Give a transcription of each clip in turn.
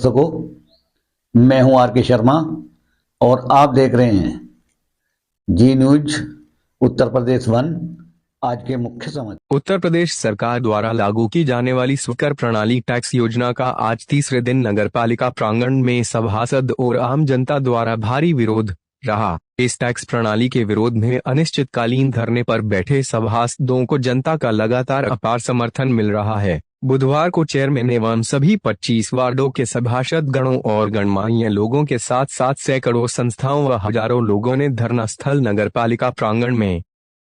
दर्शकों, मैं हूं आर के शर्मा और आप देख रहे हैं जी न्यूज उत्तर प्रदेश 1। आज के मुख्य समाचार। उत्तर प्रदेश सरकार द्वारा लागू की जाने वाली स्वीकर प्रणाली टैक्स योजना का आज तीसरे दिन नगरपालिका प्रांगण में सभासद और आम जनता द्वारा भारी विरोध रहा। इस टैक्स प्रणाली के विरोध में अनिश्चितकालीन धरने पर बैठे सभासदों को जनता का लगातार अपार समर्थन मिल रहा है। बुधवार को चेयरमैन एवं सभी 25 वार्डों के सभासद गणों और गणमान्य लोगों के साथ साथ सैकड़ों संस्थाओं व हजारों लोगों ने धरना स्थल नगरपालिका प्रांगण में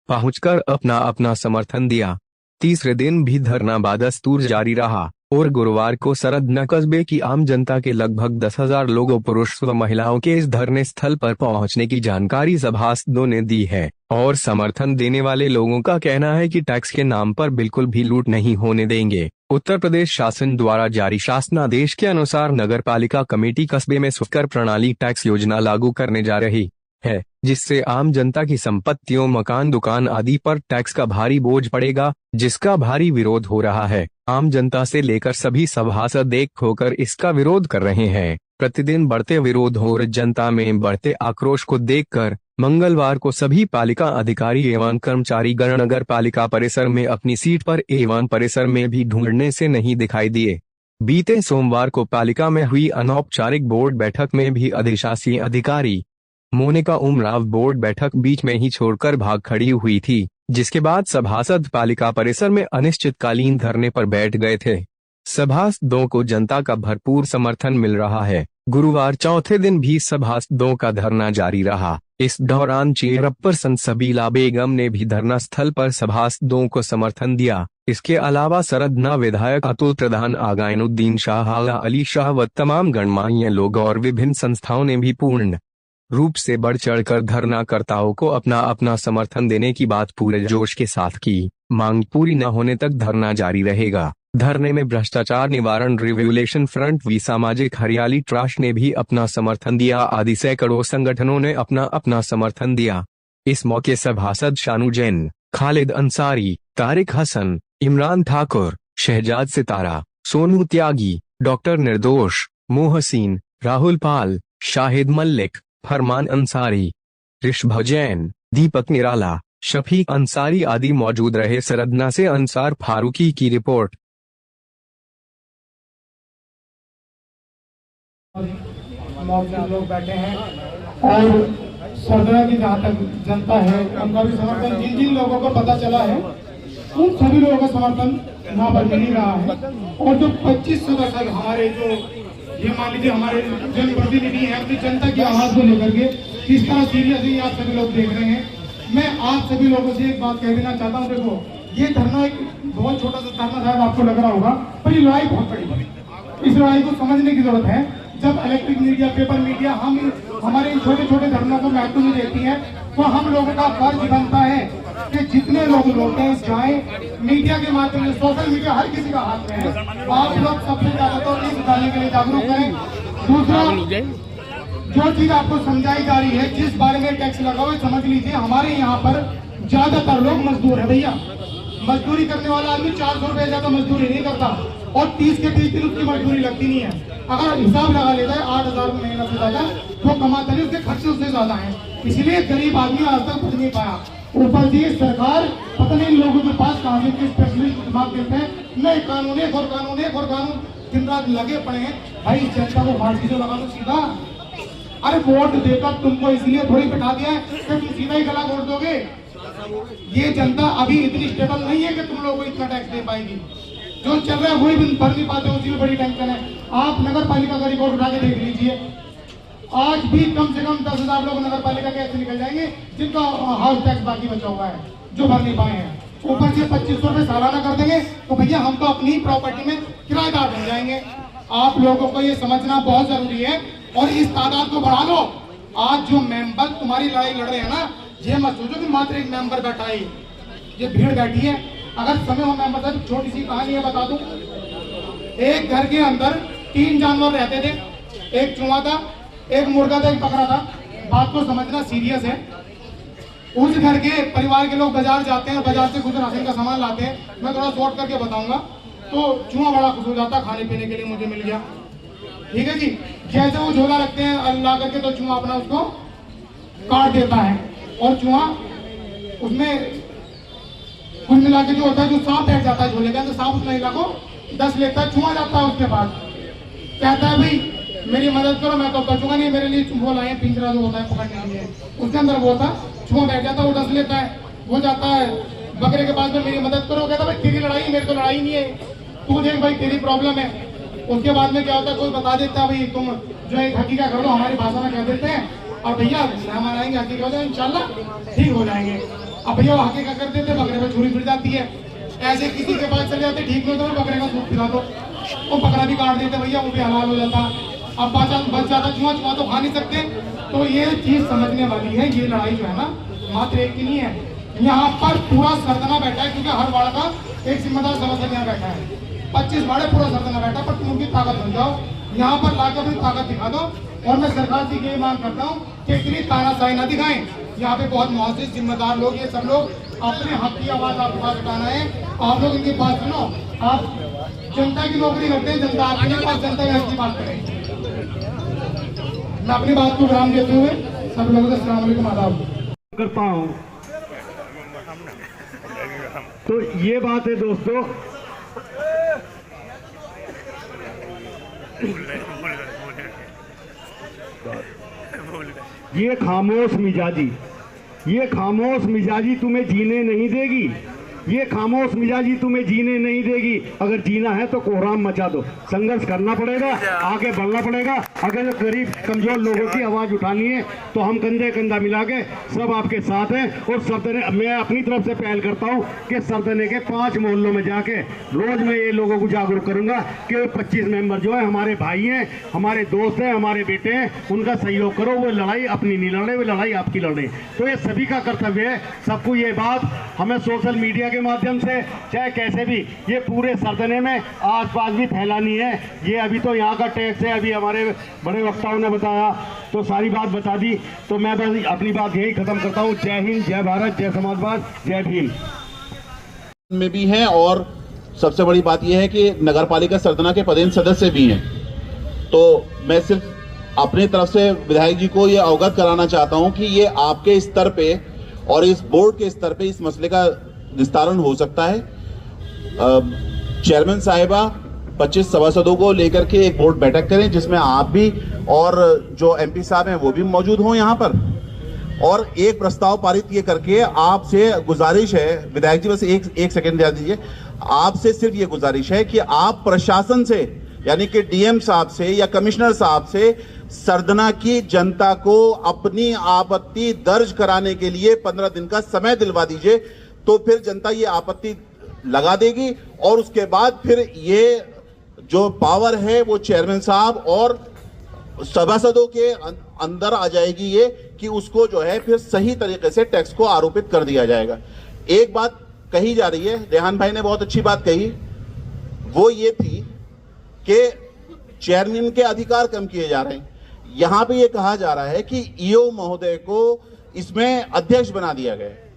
पहुंचकर अपना अपना समर्थन दिया। तीसरे दिन भी धरना बदस्तूर जारी रहा और गुरुवार को सरदना कस्बे की आम जनता के लगभग 10,000 लोगों पुरुष व महिलाओं के इस धरने स्थल पर पहुंचने की जानकारी सभासदों ने दी है और समर्थन देने वाले लोगों का कहना है कि टैक्स के नाम पर बिल्कुल भी लूट नहीं होने देंगे। उत्तर प्रदेश शासन द्वारा जारी शासनादेश के अनुसार नगरपालिका कमेटी कस्बे में स्वीकर प्रणाली टैक्स योजना लागू करने जा रही है, जिससे आम जनता की संपत्तियों, मकान, दुकान आदि पर टैक्स का भारी बोझ पड़ेगा, जिसका भारी विरोध हो रहा है। आम जनता से लेकर सभी सभासद एक होकर इसका विरोध कर रहे हैं। प्रतिदिन बढ़ते विरोध और जनता में बढ़ते आक्रोश को देखकर मंगलवार को सभी पालिका अधिकारी एवं कर्मचारी गण नगर पालिका परिसर में अपनी सीट पर एवं परिसर में भी ढूंढने से नहीं दिखाई दिए। बीते सोमवार को पालिका में हुई अनौपचारिक बोर्ड बैठक में भी अधिशासी अधिकारी मोनिका उमराव बोर्ड बैठक बीच में ही छोड़कर भाग खड़ी हुई थी, जिसके बाद सभासद पालिका परिसर में अनिश्चितकालीन धरने पर बैठ गए थे। सभासदों को जनता का भरपूर समर्थन मिल रहा है। गुरुवार चौथे दिन भी सभासदों का धरना जारी रहा। इस दौरान चेयरपर्सन सबीला बेगम ने भी धरना स्थल पर सभासदों को समर्थन दिया। इसके अलावा सरदना विधायक अतुल प्रधान, आगायनुद्दीन शाह, आला अली शाह व तमाम गणमान्य लोग और विभिन्न संस्थाओं ने भी पूर्ण रूप से बढ़ चढ़कर धरनाकर्ताओं को अपना अपना समर्थन देने की बात पूरे जोश के साथ की। मांग पूरी न होने तक धरना जारी रहेगा। धरने में भ्रष्टाचार निवारण रिवोल्यूशन फ्रंट व सामाजिक हरियाली ट्रस्ट ने भी अपना समर्थन दिया। आदि सैकड़ों संगठनों ने अपना अपना समर्थन दिया। इस मौके सभासद शानू जैन, खालिद अंसारी, तारिक हसन, इमरान ठाकुर, शहजाद सितारा, सोनू त्यागी, डॉक्टर निर्दोष, मोहसिन, राहुल पाल, शाहिद मल्लिक, फरमान अंसारी, ऋषभ जैन, दीपक निराला, शफीक अंसारी आदि मौजूद रहे। सरदना से अंसार फारूकी की रिपोर्ट। लोग बैठे हैं और सरदना की जहाँ तक जनता है उनका भी समर्थन, जिन जिन लोगों को पता चला है उन सभी लोगों का समर्थन यहाँ पर मिल रहा है। और जो 25 सदस्य हमारे, जो ये मान लीजिए हमारे जनप्रतिनिधि हैं, अपनी जनता की आवाज को लेकर के किस तरह सीरियसली आप सभी लोग देख रहे हैं। मैं आप सभी लोगों से एक बात कह देना चाहता हूँ। देखो, ये धरना एक बहुत छोटा सा धरना शायद आपको लग रहा होगा, पर ये लड़ाई बहुत बड़ी है। इस लड़ाई को समझने की जरूरत है। जब इलेक्ट्रिक मीडिया, पेपर मीडिया हमारे इन छोटे छोटे धरनों को महत्व नहीं देती है, तो हम लोगों का फर्ज बनता है कि जितने लोग लौटे जाए, मीडिया के माध्यम से, सोशल मीडिया हर किसी का हाथ में है, आप लोग सबसे ज्यादा तो इस बताने के लिए जागरूक करें। दूसरा, जो चीज आपको समझाई जा रही है, जिस बारे में टैक्स लगा हुआ, समझ लीजिए हमारे यहाँ पर ज्यादातर लोग मजदूर है। भैया, मजदूरी करने वाला आदमी 400 रुपए ज्यादा मजदूरी नहीं करता और 30 के 30 दिन उसकी मजदूरी लगती नहीं है। अगर हिसाब लगा लेता है 8,000 महीना से ज्यादा वो कमाता नहीं, उसके खर्चे उससे ज्यादा हैं। इसलिए गरीब आदमी आज तक कुछ नहीं पाया। ऊपर से सरकार पता नहीं लोगों के पास कहां से स्पेशलिस्ट दिमाग देते हैं, नए कानून, एक और कानून, एक और कानून, दिन रात लगे पड़े हैं। भाई, जनता को फांसी से लगा दो सीधा। अरे वोट देकर तुमको इसलिए थोड़ी बिठा दिया है कि तुम सीधा ही गला वोट दोगे। ये जनता अभी इतनी स्टेबल नहीं है कि तुम लोगों को इतना टैक्स दे पाएगी। जो चल रहा है वही भर नहीं पाते, उसी में बड़ी टेंशन है। आप नगर पालिका का रिकॉर्ड उठा के देख लीजिए, आज भी कम से कम 10,000 लोग नगर पालिका के ऐसे निकल जाएंगे जिनका हाउस टैक्स बाकी बचा हुआ है, जो भर नहीं पाए हैं। ऊपर से 2500 रुपए सालाना कर देंगे तो भैया हम तो अपनी प्रॉपर्टी में किराएदार बन जाएंगे। आप लोगों को ये समझना बहुत जरूरी है और इस तादाद को बढ़ा लो। आज जो मेंबर तुम्हारी लड़ाई लड़ रहे हैं ना, ये मत सोचो कि मात्र एक मेंबर बैठा है, ये भीड़ बैठी है। अगर समय हो, मैं मतलब छोटी सी कहानी है बता दूं। एक घर के अंदर 3 जानवर रहते थे, एक चूहा था, एक मुर्गा था, एक बकरा था। बात को समझना सीरियस है। उस घर के परिवार के लोग बाजार जाते हैं, बाजार से कुछ राशन का सामान लाते हैं। मैं थोड़ा शॉर्ट करके बताऊंगा। तो चूहा बड़ा खुश हो जाता, खाने पीने के लिए मुझे मिल गया। ठीक है जी। जैसे वो झोला रखते हैं अल्लाह करके तो चूहा अपना उसको काट देता है और चूहा उसमें कुल मिला के जो होता है, जो सांप बैठ जाता है झोले के अंदर, सांप उस महिला को 10 लेता है, चूहा जाता है उसके पास, कहता है भाई मेरी मदद करो, मैं तो बचूंगा नहीं, मेरे लिए वो लाए पिंजरा जो होता है पकड़ने के लिए, उसके अंदर वो होता चूहा बैठ जाता है, वो 10 लेता है, वो जाता है बकरे के पास में, मेरी मदद करो, कहता भाई तेरी लड़ाई, मेरे को लड़ाई नहीं है, तू देख भाई तेरी प्रॉब्लम है। उसके बाद में क्या होता है, कोई बता देता है भाई तुम जो है हकीका कर लो, हमारी भाषा में कह देते हैं, और भैया मेहमान आएंगे हकीका हो जाए इंशाल्लाह ठीक हो जाएंगे। अब भैया वो हकीका कर देते, बकरे में छुरी फिर जाती है, ऐसे किसी के पास चले जाते, ठीक नहीं होता तो बकरे का सूप खिला दो, वो बकरा भी काट देते भैया, वो भी हलाल हो जाता। अब बच जाता चूहा, चूहा तो खा नहीं सकते। तो ये चीज समझने वाली है, ये लड़ाई जो है ना मात्र एक की नहीं है, यहाँ पर पूरा सरदना बैठा है, क्योंकि हर वाड़ा का एक जिम्मेदार सभासद यहाँ बैठा है, 25 वाड़े पूरा सरदना बैठा, पर तुम उनकी ताकत बन जाओ, यहाँ पर लाकर अपनी ताकत दिखा दो। और मैं सरकार से ये मांग करता हूँ कि इतनी तानाशाही ना दिखाएं, यहाँ पे बहुत मुआजिज जिम्मेदार लोग, ये सब लोग अपने हक की आवाज आपके पास उठाना है, आप लोग इनकी बात सुनो। आप जनता की नौकरी करते हैं, जनता आपके नहीं पास, जनता की बात करें। मैं अपनी बात को विराम देते हुए सब लोगों को अस्सलाम वालेकुम आदाब करता हूं। तो ये बात है दोस्तों, ये खामोश मिजाजी तुम्हें जीने नहीं देगी, ये खामोश मिजाजी तुम्हें जीने नहीं देगी। अगर जीना है तो कोहराम मचा दो, संघर्ष करना पड़ेगा, आगे बढ़ना पड़ेगा। अगर गरीब कमजोर लोगों की आवाज उठानी है तो हम कंधे कंधा मिला के सब आपके साथ हैं। और सरदने, मैं अपनी तरफ से पहल करता हूं कि सरदने के 5 मोहल्लों में जाके रोज मैं ये लोगों को जागरूक करूंगा कि 25 मेंबर जो है हमारे भाई हैं, हमारे दोस्त हैं, हमारे बेटे हैं, उनका सहयोग करो। वो लड़ाई अपनी नहीं लड़े, वो लड़ाई आपकी लड़े। तो ये सभी का कर्तव्य है, सबको ये बात हमें सोशल मीडिया के माध्यम से चाहे कैसे भी ये पूरे सरदने में आसपास भी फैलानी है। ये अभी तो यहाँ का टैक्स है, अभी हमारे बड़े वक्ताओं ने बताया तो सारी बात बता दी। तो मैं बस अपनी बात यही खत्म करता हूँ। जय हिंद, जय भारत, जय समाजवाद, जय भीम। में भी हैं और सबसे बड़ी बात यह है कि नगर पालिका सरदना के पदेन सदस्य भी हैं। तो मैं सिर्फ अपनी तरफ से विधायक जी को ये अवगत कराना चाहता हूं कि ये आपके स्तर पे और इस बोर्ड के स्तर पे इस मसले का निस्तारण हो सकता है। चेयरमैन साहिबा 25 सभासदों को लेकर के एक बोर्ड बैठक करें, जिसमें आप भी और जो एमपी साहब हैं वो भी मौजूद हों यहाँ पर, और एक प्रस्ताव पारित ये करके आपसे गुजारिश है, विधायक जी बस एक सेकंड दे दीजिए, आपसे सिर्फ ये गुजारिश है कि आप प्रशासन से यानी कि डीएम साहब से या कमिश्नर साहब से सरदना की जनता को अपनी आपत्ति दर्ज कराने के लिए 15 दिन का समय दिलवा दीजिए। तो फिर जनता ये आपत्ति लगा देगी और उसके बाद फिर ये जो पावर है वो चेयरमैन साहब और सभासदों के अंदर आ जाएगी, ये कि उसको जो है फिर सही तरीके से टैक्स को आरोपित कर दिया जाएगा। एक बात कही जा रही है, रेहान भाई ने बहुत अच्छी बात कही, वो ये थी कि चेयरमैन के अधिकार कम किए जा रहे हैं। यहां पे ये कहा जा रहा है कि ईओ महोदय को इसमें अध्यक्ष बना दिया गया है।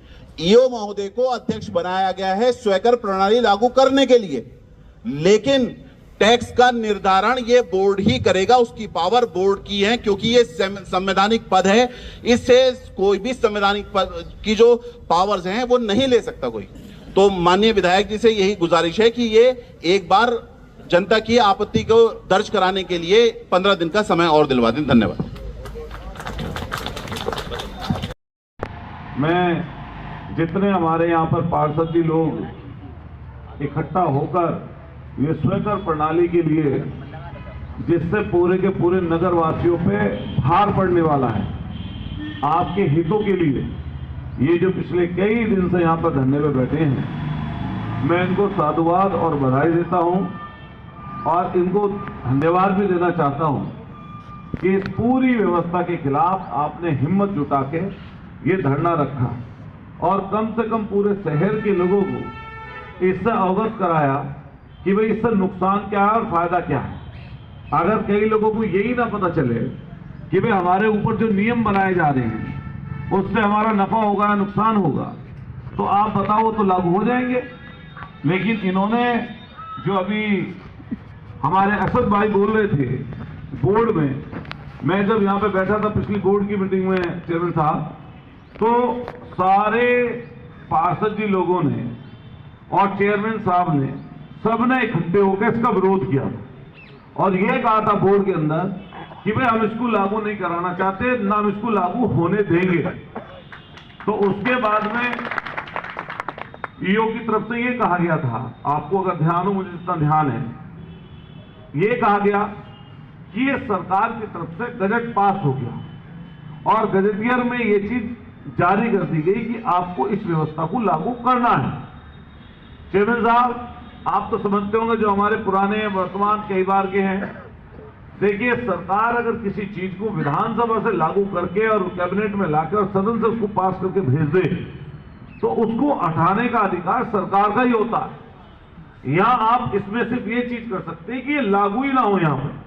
ईओ महोदय को अध्यक्ष बनाया गया है स्वकर प्रणाली लागू करने के लिए, लेकिन टैक्स का निर्धारण ये बोर्ड ही करेगा, उसकी पावर बोर्ड की है, क्योंकि ये संवैधानिक पद है। इससे कोई भी संवैधानिक पद की जो पावर्स हैं वो नहीं ले सकता कोई। तो माननीय विधायक जी से यही गुजारिश है कि ये एक बार जनता की आपत्ति को दर्ज कराने के लिए 15 दिन का समय और दिलवा दें। धन्यवाद। मैं जितने हमारे यहाँ पर पार्षद भी लोग इकट्ठा होकर ये स्वकर प्रणाली के लिए, जिससे पूरे के पूरे नगर वासियों पे भार पड़ने वाला है, आपके हितों के लिए ये जो पिछले कई दिन से यहाँ पर धरने पे बैठे हैं, मैं इनको साधुवाद और बधाई देता हूँ और इनको धन्यवाद भी देना चाहता हूँ कि इस पूरी व्यवस्था के खिलाफ आपने हिम्मत जुटा के ये धरना रखा और कम से कम पूरे शहर के लोगों को इससे अवगत कराया कि भाई इससे नुकसान क्या है और फायदा क्या है। अगर कई लोगों को यही ना पता चले कि भाई हमारे ऊपर जो नियम बनाए जा रहे हैं उससे हमारा नफा होगा या नुकसान होगा, तो आप बताओ तो लागू हो जाएंगे। लेकिन इन्होंने जो अभी हमारे असद भाई बोल रहे थे बोर्ड में, मैं जब यहाँ पे बैठा था पिछली बोर्ड की मीटिंग में चेयरमैन साहब, तो सारे पार्षद जी लोगों ने और चेयरमैन साहब ने सबने इकट्ठे होकर इसका विरोध किया और यह कहा था बोर्ड के अंदर कि भाई हम इसको लागू नहीं कराना चाहते, ना हम इसको लागू होने देंगे। तो उसके बाद में ईओ की तरफ से ये कहा गया था, आपको अगर ध्यान हो, मुझे जितना ध्यान है, ये कहा गया कि ये सरकार की तरफ से गजट पास हो गया और गजटियर में ये चीज जारी कर दी गई कि आपको इस व्यवस्था को लागू करना है। चेयरमैन साहब, आप तो समझते होंगे, जो हमारे पुराने वर्तमान कई बार के हैं, देखिए सरकार अगर किसी चीज को विधानसभा से लागू करके और कैबिनेट में लाकर और सदन से उसको पास करके भेज दे तो उसको हटाने का अधिकार सरकार का ही होता है। यहां आप इसमें सिर्फ ये चीज कर सकते हैं कि ये लागू ही ना हो। यहां पर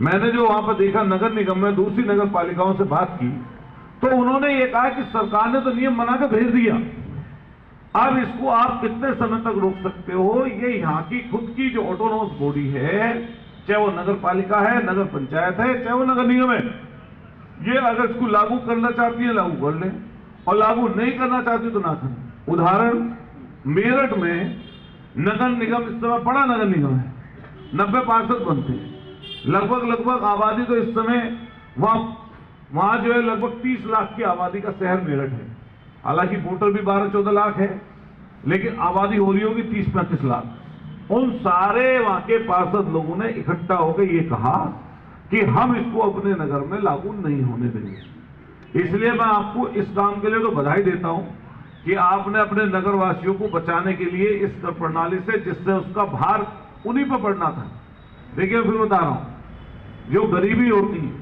मैंने जो वहां पर देखा, नगर निगम में दूसरी नगर पालिकाओं से बात की तो उन्होंने ये कहा कि सरकार ने तो नियम बना के भेज दिया, अब इसको आप कितने समय तक रोक सकते हो। ये यहाँ की खुद की जो ऑटोनोमस बॉडी है, चाहे वो नगर पालिका है, नगर पंचायत है, चाहे वो नगर निगम है, ये अगर इसको लागू करना चाहती है लागू कर ले और लागू नहीं करना चाहती तो ना करें। उदाहरण, मेरठ में नगर निगम इस समय बड़ा नगर निगम है, 90 पार्षद बनते हैं, लगभग आबादी तो इस समय वहां जो है लगभग 30 लाख की आबादी का शहर मेरठ है। हालांकि वोटर भी 12-14 लाख है, लेकिन आबादी हो रही होगी 30-35 लाख। उन सारे वहां के पार्षद लोगों ने इकट्ठा होकर ये कहा कि हम इसको अपने नगर में लागू नहीं होने देंगे। इसलिए मैं आपको इस काम के लिए तो बधाई देता हूं कि आपने अपने नगरवासियों को बचाने के लिए इस कर प्रणाली से, जिससे उसका भार उन्हीं पर पड़ना था। देखिए फिर बता रहा हूं, जो गरीबी होती है,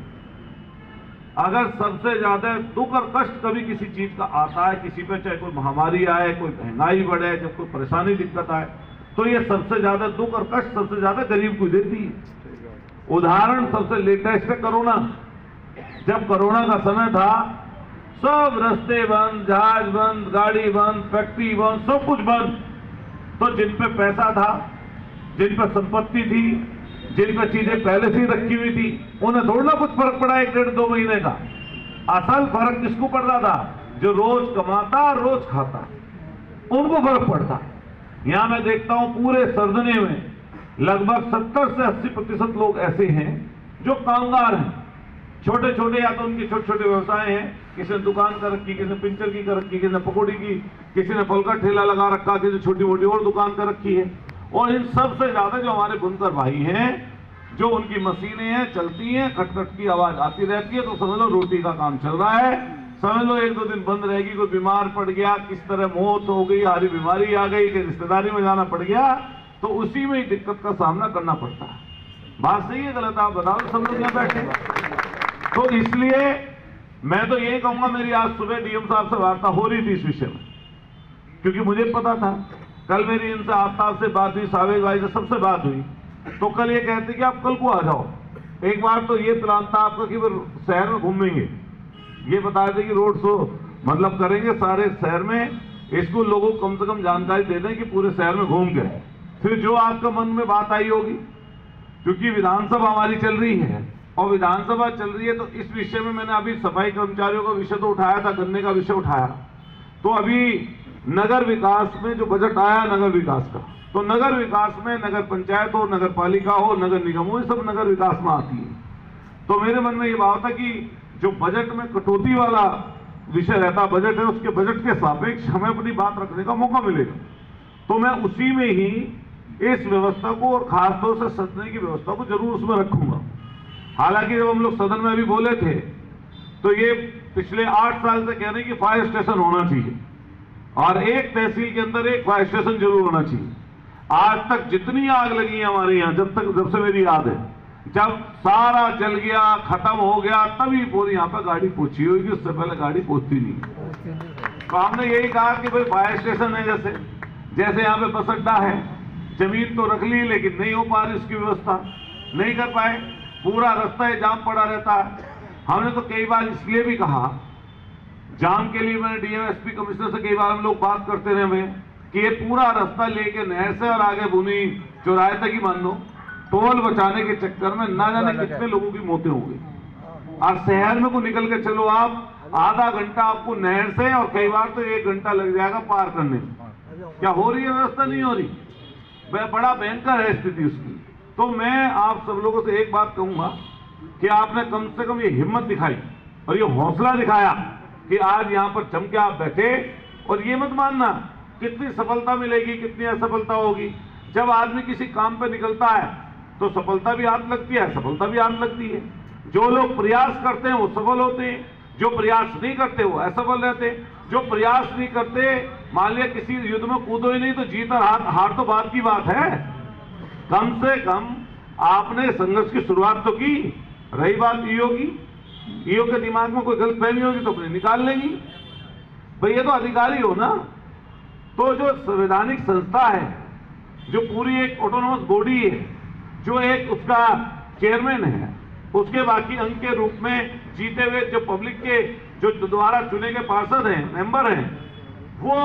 अगर सबसे ज्यादा दुख और कष्ट कभी किसी चीज का आता है, किसी पे चाहे कोई महामारी आए, कोई महंगाई बढ़े, जब कोई परेशानी दिक्कत आए, तो ये सबसे ज्यादा दुख और कष्ट सबसे ज्यादा गरीब को देती है। उदाहरण सबसे लेटेस्ट है कोरोना। जब कोरोना का समय था, सब रास्ते बंद, जहाज बंद, गाड़ी बंद, फैक्ट्री बंद, सब कुछ बंद। तो जिन पे पैसा था, जिन पर संपत्ति थी, जिन पर चीजें पहले से ही रखी हुई थी, उन्हें थोड़ा ना कुछ फर्क पड़ा 1-1.5-2 महीने का। असल फर्क किसको पड़ रहा था? जो रोज कमाता रोज खाता, उनको फर्क पड़ता। यहां मैं देखता हूं पूरे सर्जने में लगभग 70 से 80% लोग ऐसे हैं जो कामगार हैं, छोटे छोटे, या तो उनके छोटे छोटे व्यवसाय हैं, किसी ने दुकान कर रखी, किसी ने पिंचर की कर रखी, किसी ने पकौड़ी की, किसी ने फल का ठेला लगा रखा, किसी ने छोटी मोटी और दुकान कर रखी है। और इन सबसे ज्यादा जो हमारे बुनकर भाई हैं, जो उनकी मशीनें हैं चलती हैं, खटखट की आवाज आती रहती है, तो समझ लो रोटी का काम चल रहा है। समझ लो 1-2 दिन बंद रहेगी, कोई बीमार पड़ गया, किस तरह मौत हो गई, हारी बीमारी आ गई, कि रिश्तेदारी में जाना पड़ गया, तो उसी में ही दिक्कत का सामना करना पड़ता है। बात सही है गलत आप बताओ, सब लोग यहाँ बैठे। तो इसलिए मैं तो यही कहूंगा, मेरी आज सुबह डीएम साहब से वार्ता हो रही थी इस विषय में, क्योंकि मुझे पता था। कल मेरी इनसे आफ्ताब से बात हुई, सावेद भाई से सबसे बात हुई, तो कल ये कहते कि आप कल को आ जाओ। एक बार तो ये प्लान था आपका कि वो शहर में घूमेंगे, ये बताया था कि रोड शो मतलब करेंगे सारे शहर में, इसको लोगों को कम से कम जानकारी दे दें कि पूरे शहर में घूम के फिर जो आपका मन में बात आई होगी, क्योंकि विधानसभा हमारी चल रही है और विधानसभा चल रही है, तो इस विषय में मैंने अभी सफाई कर्मचारियों का विषय तो उठाया था, गन्ने का विषय उठाया। तो अभी नगर विकास में जो बजट आया नगर विकास का, तो नगर विकास में नगर पंचायत हो, नगर पालिका हो, नगर निगम हो, ये सब नगर विकास में आती है। तो मेरे मन में ये भाव था कि जो बजट में कटौती वाला विषय रहता बजट है, उसके बजट के सापेक्ष हमें अपनी बात रखने का मौका मिलेगा। तो मैं उसी में ही इस व्यवस्था को और खासतौर से सदन की व्यवस्था को जरूर उसमें रखूंगा। हालांकि जब हम लोग सदन में अभी बोले थे, तो ये पिछले 8 साल से कह रहे हैं कि फायर स्टेशन होना चाहिए और एक तहसील के अंदर एक फायर स्टेशन जरूर होना चाहिए। आज तक जितनी आग लगी है हमारे यहाँ, जब से मेरी याद है, जब सारा जल गया, खत्म हो गया, तभी पूरी यहाँ पर गाड़ी पहुंची होगी, उससे पहले गाड़ी पहुंचती नहीं। तो हमने यही कहा कि भाई फायर स्टेशन है, जैसे यहाँ पे बस अड्डा है, जमीन तो रख ली लेकिन नहीं हो पा रही उसकी व्यवस्था, नहीं कर पाए, पूरा रास्ता जाम पड़ा रहता है। हमने तो कई बार इसलिए भी कहा, जाम के लिए मैंने डीएमएसपी कमिश्नर से कई बार हम लोग बात करते रहे कि ये पूरा रास्ता लेके नहर से और आगे बुनी चौराहे तक ही मान लो, टोल बचाने के चक्कर में ना जाने कितने लोगों की मौतें हो गई। और शहर में को निकल के चलो आप, आधा घंटा आपको नहर से और कई बार तो 1 घंटा लग जाएगा पार करने में। क्या हो रही है व्यवस्था? नहीं हो रही। बड़ा भयंकर है स्थिति उसकी। तो मैं आप सब लोगों से एक बात कहूंगा कि आपने कम से कम ये हिम्मत दिखाई और ये हौसला दिखाया कि आज यहाँ पर जम के आप बैठे। और ये मत मानना कितनी सफलता मिलेगी कितनी असफलता होगी। जब आदमी किसी काम पे निकलता है तो सफलता भी हाथ लगती है, असफलता भी हाथ लगती है। जो लोग प्रयास करते हैं वो सफल होते हैं, जो प्रयास नहीं करते वो असफल रहते हैं। जो प्रयास नहीं करते, मान लिया किसी युद्ध में कूदो ही नहीं तो जीत और हार तो बात की बात है। कम से कम आपने संघर्ष की शुरुआत तो की। रही बात ईओ की, ईओ के दिमाग में कोई गलतफहमी होगी तो अपने निकाल लेगी। भाई ये तो अधिकारी हो ना। तो जो संवैधानिक संस्था है, जो पूरी एक ऑटोनोमस बॉडी है, जो एक उसका चेयरमैन है, उसके बाकी अंग के रूप में जीते हुए जो पब्लिक के जो द्वारा चुने गए पार्षद हैं, मेंबर हैं, वो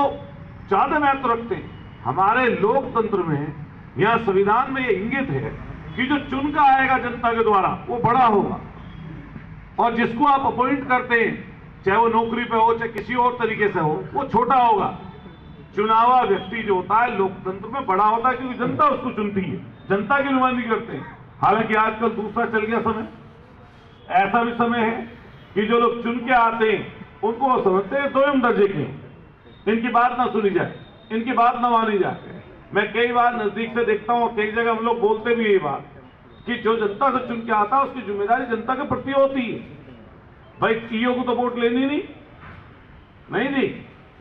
ज्यादा महत्व रखते हैं। हमारे लोकतंत्र में, यहाँ संविधान में ये इंगित है कि जो चुन का आएगा जनता के द्वारा वो बड़ा होगा, और जिसको आप अपॉइंट करते हैं, चाहे वो नौकरी पे हो चाहे किसी और तरीके से हो, वो छोटा होगा। चुनावा व्यक्ति जो होता है लोकतंत्र में बड़ा होता है, क्योंकि जनता उसको चुनती है, जनता की नुमाइंदगी करते हैं। हालांकि आजकल दूसरा चल गया समय, ऐसा भी समय है कि जो लोग चुन के आते हैं उनको वो समझते हैं दोयम दर्जे के, इनकी बात ना सुनी जाए, इनकी बात ना मानी जाए। मैं कई बार नजदीक से देखता हूं, कई जगह हम लोग बोलते भी ये बात कि जो जनता से चुन के आता है उसकी जिम्मेदारी जनता के प्रति होती है। भाई ईओ को तो वोट लेनी नहीं दी,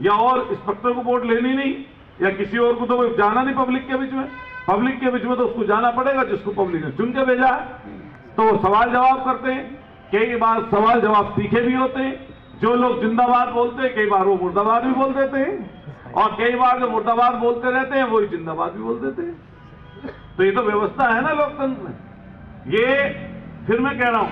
या और इंस्पेक्टर को वोट लेनी नहीं, या किसी और को तो जाना नहीं पब्लिक के बीच में। पब्लिक के बीच में तो उसको जाना पड़ेगा जिसको पब्लिक ने चुन के भेजा है। तो सवाल जवाब करते हैं, कई बार सवाल जवाब तीखे भी होते हैं। जो लोग जिंदाबाद बोलते हैं कई बार वो मुर्दाबाद भी बोल देते हैं, और कई बार जो मुर्दाबाद बोलते रहते हैं वही जिंदाबाद भी बोल देते हैं। तो ये तो व्यवस्था है ना लोकतंत्र में। ये फिर मैं कह रहा हूं,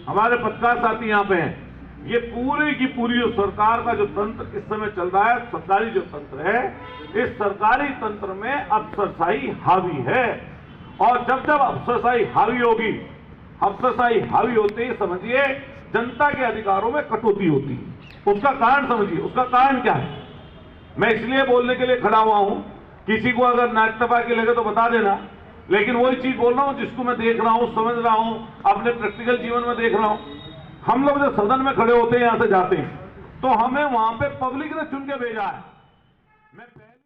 हमारे पत्रकार साथी यहाँ पे हैं, ये पूरी की पूरी जो सरकार का जो तंत्र इस समय चल रहा है, सरकारी जो तंत्र है, इस सरकारी तंत्र में अफसरशाही हावी है। और जब जब अफसरशाही हावी होगी, अफसरशाही हावी होते ही समझिए जनता के अधिकारों में कटौती होती है। उसका कारण समझिए, उसका कारण क्या है। मैं इसलिए बोलने के लिए खड़ा हुआ हूं, किसी को अगर नाटकपा के लगे तो बता देना, लेकिन वही चीज बोल रहा हूं जिसको मैं देख रहा हूं, समझ रहा हूं, अपने प्रैक्टिकल जीवन में देख रहा हूं। हम लोग जब सदन में खड़े होते हैं, यहां से जाते हैं, तो हमें वहां पे पब्लिक ने चुन के भेजा है। मैं